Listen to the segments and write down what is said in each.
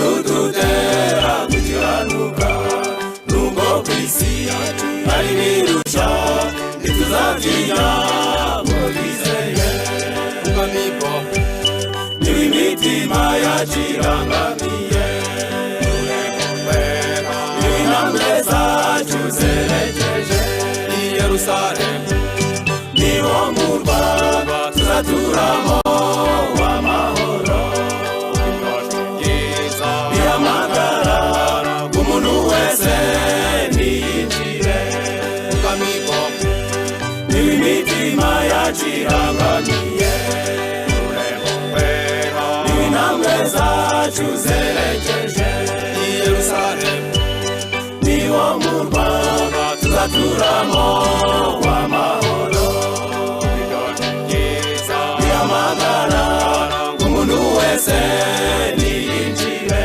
rudutera gukiranuka nubwo ku isi hari birusha ntituzatinya ngo twizeye ubwamiko n'imitima yacu irangamiye n'intambwe zacu zerekeje i Yerusalemu niwo murwa tuzaturamo w'amahoro bihamagara umuntu wese niyinjire ubwamiko n'imitima yacu irangamiye n'intambwe zacu zerekeje i Yerusalemu niwo murwa tuzaturamo w'amahoro bihamagara umuntu wese niyinjire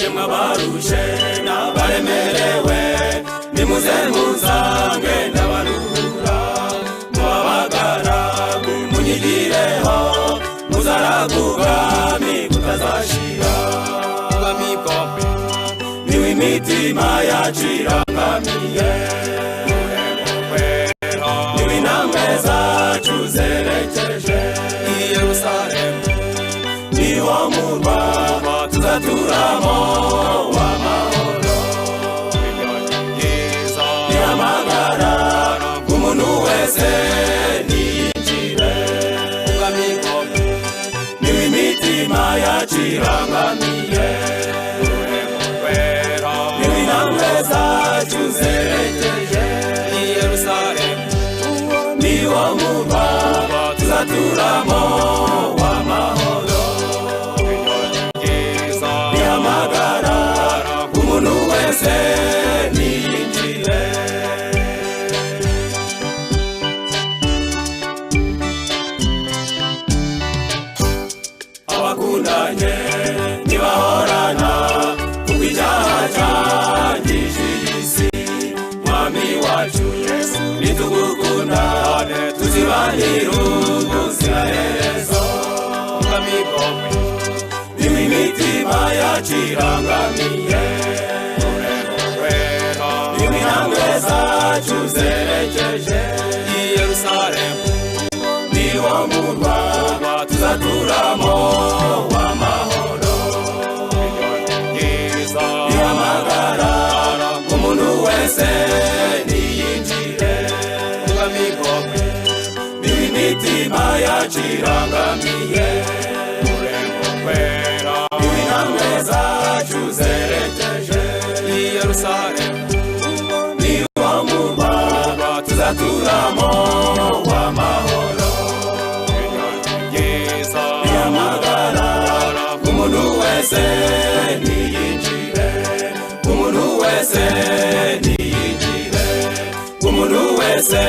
yemwe abarushe n'abaremerewe nimuze muzange ndabaruhura mubabagara munyigireho muzaragubwami butazashira ubwamiko n'imitima yacu irangamiye n'intambwe zacu zerekeje i Yerusalemu niwo murwa tuzaturamo w'amahoro bihamagara umuntu wese niyinjire ubwamiko n'imitima yacu irangamiye n'intambwe zacu zerekeje i Yerusalemu niwo murwa tuzaturamo w'amahoro bihamagara umuntu wese niyinjire abakundanye ntibahorana kuko icyaha cyangije iyi si mwami wacu Yesu nitugukunda tuzibanire ubuziraherezo ubwamiko n'imitima yacu irangamiye n'intambwe zacu zerekeje i Yerusalemu niwo murwa tuzaturamo w'amahoro bihamagara umuntu wese niyinjire ubwamiko n'imitima yacu irangamiye n'intambwe zacu zerekeje i Yerusalemu niwo murwa tuzaturamo w'amahoro bihamagara umuntu wese niyinjire umuntu wese niyinjire umuntu wese